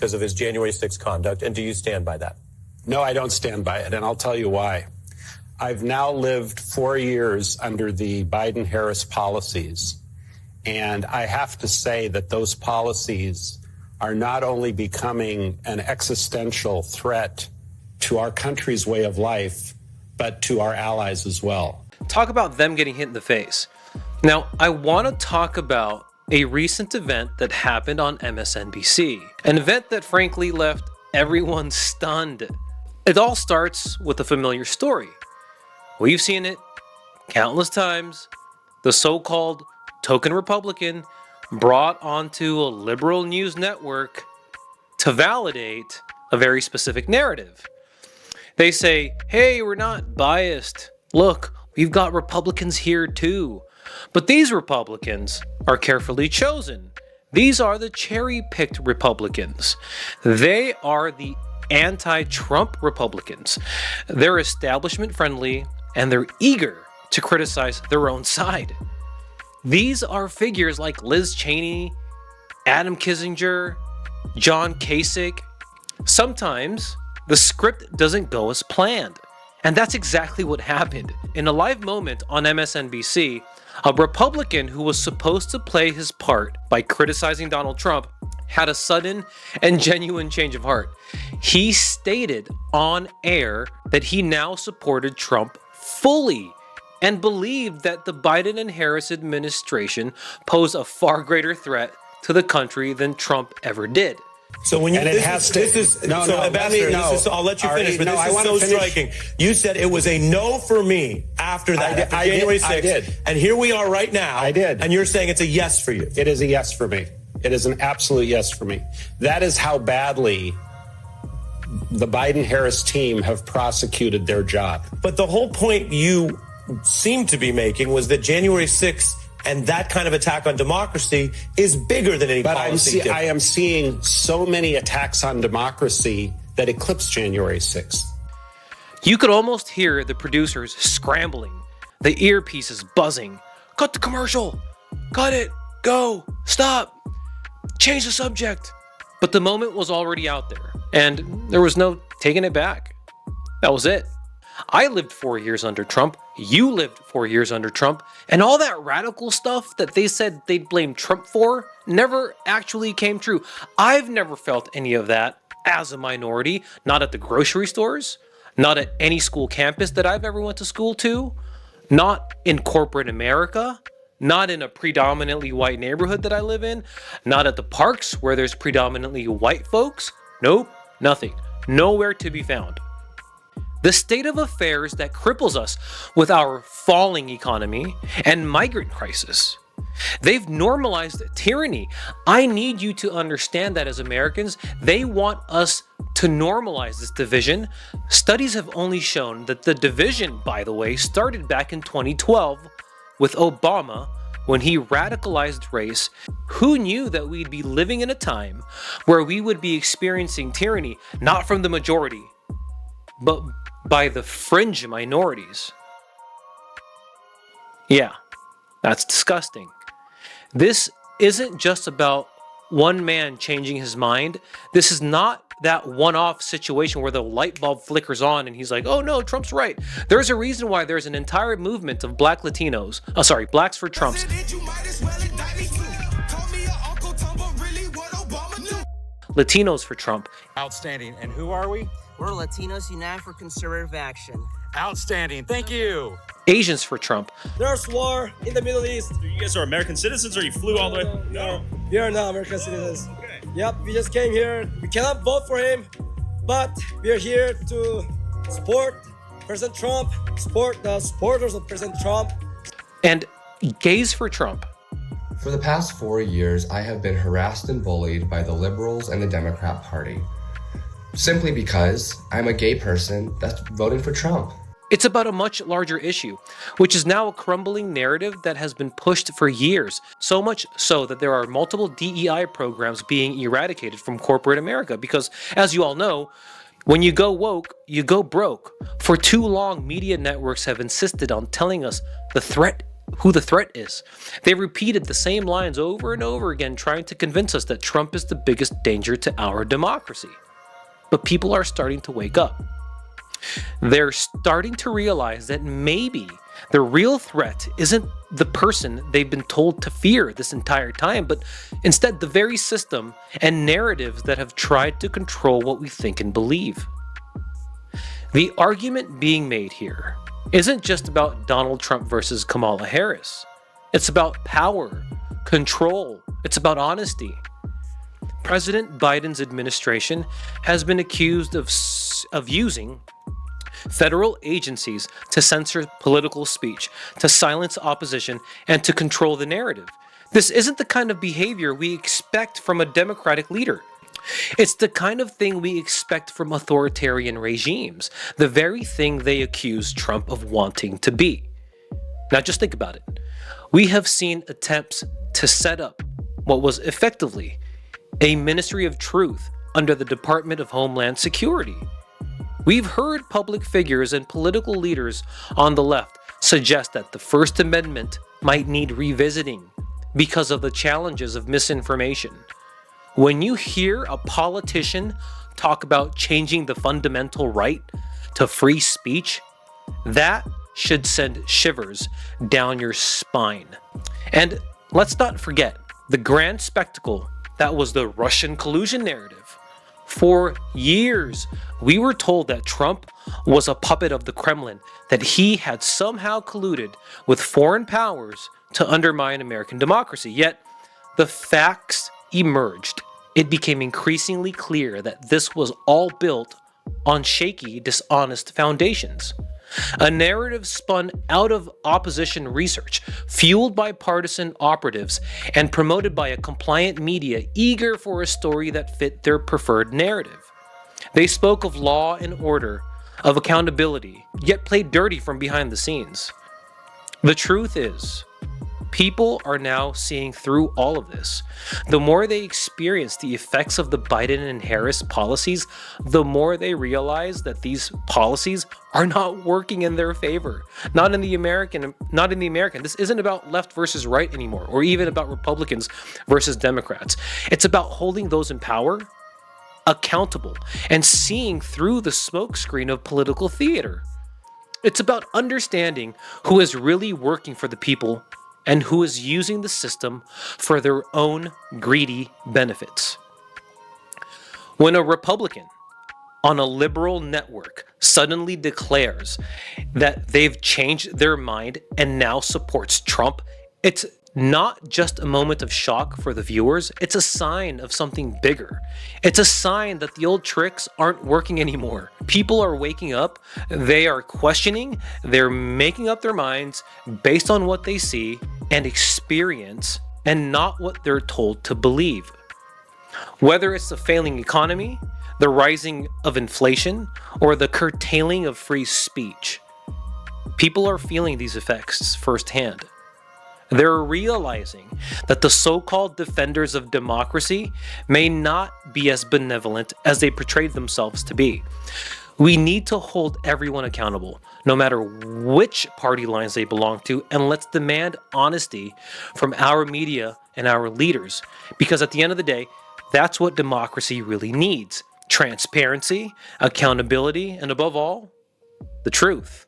because of his January 6th conduct, and do you stand by that? No, I don't stand by it, and I'll tell you why. I've now lived 4 years under the Biden-Harris policies, and I have to say that those policies are not only becoming an existential threat to our country's way of life, but to our allies as well. Talk about them getting hit in the face. Now, I want to talk about a recent event that happened on MSNBC, an event that frankly left everyone stunned. It all starts with a familiar story. We've seen it countless times. The so-called token Republican brought onto a liberal news network to validate a very specific narrative. They say, hey, we're not biased. Look, we've got Republicans here too. But these Republicans are carefully chosen. These are the cherry-picked Republicans. They are the anti-Trump Republicans. They're establishment-friendly, and they're eager to criticize their own side. These are figures like Liz Cheney, Adam Kinzinger, John Kasich. Sometimes the script doesn't go as planned. And that's exactly what happened. In a live moment on MSNBC, a Republican who was supposed to play his part by criticizing Donald Trump had a sudden and genuine change of heart. He stated on air that he now supported Trump fully and believed that the Biden and Harris administration posed a far greater threat to the country than Trump ever did. So when you, I'll let you finish, but this is so striking. You said it was a no for me after that, after January 6th. I did. And here we are right now. I did. And you're saying it's a yes for you. It is a yes for me. It is an absolute yes for me. That is how badly the Biden-Harris team have prosecuted their job. But the whole point you seem to be making was that January 6th and that kind of attack on democracy is bigger than any policy difference. I am seeing so many attacks on democracy that eclipse January 6th. You could almost hear the producers scrambling, the earpieces buzzing. Cut the commercial! Cut it! Go! Stop! Change the subject! But the moment was already out there, and there was no taking it back. That was it. I lived 4 years under Trump, you lived 4 years under Trump, and all that radical stuff that they said they'd blame Trump for never actually came true. I've never felt any of that as a minority, not at the grocery stores, not at any school campus that I've ever went to school to, not in corporate America, not in a predominantly white neighborhood that I live in, not at the parks where there's predominantly white folks. Nope, nothing. Nowhere to be found. The state of affairs that cripples us with our falling economy and migrant crisis. They've normalized tyranny. I need you to understand that as Americans, they want us to normalize this division. Studies have only shown that the division, by the way, started back in 2012 with Obama when he radicalized race. Who knew that we'd be living in a time where we would be experiencing tyranny, not from the majority, but by the fringe minorities? Yeah, that's disgusting. This isn't just about one man changing his mind. This is not that one-off situation where the light bulb flickers on and he's like, oh no, Trump's right. There's a reason why there's an entire movement of black Latinos, blacks for Trumps. Latinos for Trump. Outstanding. And who are we? We're Latinos Unite for Conservative Action. Outstanding. Thank you. Asians for Trump. There's war in the Middle East. You guys are American citizens or you flew all the way? No. We are not American citizens. Okay. Yep, we just came here. We cannot vote for him, but we are here to support President Trump, support the supporters of President Trump. And gays for Trump. For the past 4 years, I have been harassed and bullied by the liberals and the Democrat Party, simply because I'm a gay person that's voting for Trump. It's about a much larger issue, which is now a crumbling narrative that has been pushed for years, so much so that there are multiple DEI programs being eradicated from corporate America because, as you all know, when you go woke, you go broke. For too long, media networks have insisted on telling us the threat who the threat is. They repeated the same lines over and over again, trying to convince us that Trump is the biggest danger to our democracy. But people are starting to wake up. They're starting to realize that maybe the real threat isn't the person they've been told to fear this entire time, but instead the very system and narratives that have tried to control what we think and believe. The argument being made here isn't just about Donald Trump versus Kamala Harris. It's about power, control, it's about honesty. President Biden's administration has been accused of using federal agencies to censor political speech, to silence opposition, and to control the narrative. This isn't the kind of behavior we expect from a democratic leader. It's the kind of thing we expect from authoritarian regimes, the very thing they accuse Trump of wanting to be. Now just think about it. We have seen attempts to set up what was effectively a Ministry of Truth under the Department of Homeland Security. We've heard public figures and political leaders on the left suggest that the First Amendment might need revisiting because of the challenges of misinformation. When you hear a politician talk about changing the fundamental right to free speech, that should send shivers down your spine. And let's not forget the grand spectacle that was the Russian collusion narrative. For years, we were told that Trump was a puppet of the Kremlin, that he had somehow colluded with foreign powers to undermine American democracy. Yet, the facts emerged. It became increasingly clear that this was all built on shaky, dishonest foundations. A narrative spun out of opposition research, fueled by partisan operatives, and promoted by a compliant media eager for a story that fit their preferred narrative. They spoke of law and order, of accountability, yet played dirty from behind the scenes. The truth is, people are now seeing through all of this. The more they experience the effects of the Biden and Harris policies, the more they realize that these policies are not working in their favor. Not in the American. This isn't about left versus right anymore, or even about Republicans versus Democrats. It's about holding those in power accountable and seeing through the smokescreen of political theater. It's about understanding who is really working for the people and who is using the system for their own greedy benefits. When a Republican on a liberal network suddenly declares that they've changed their mind and now supports Trump, it's not just a moment of shock for the viewers, it's a sign of something bigger. It's a sign that the old tricks aren't working anymore. People are waking up, they are questioning, they're making up their minds based on what they see and experience and not what they're told to believe. Whether it's the failing economy, the rising of inflation, or the curtailing of free speech, people are feeling these effects firsthand. They're realizing that the so-called defenders of democracy may not be as benevolent as they portrayed themselves to be. We need to hold everyone accountable, no matter which party lines they belong to, and let's demand honesty from our media and our leaders, because at the end of the day, that's what democracy really needs: transparency, accountability, and above all, the truth.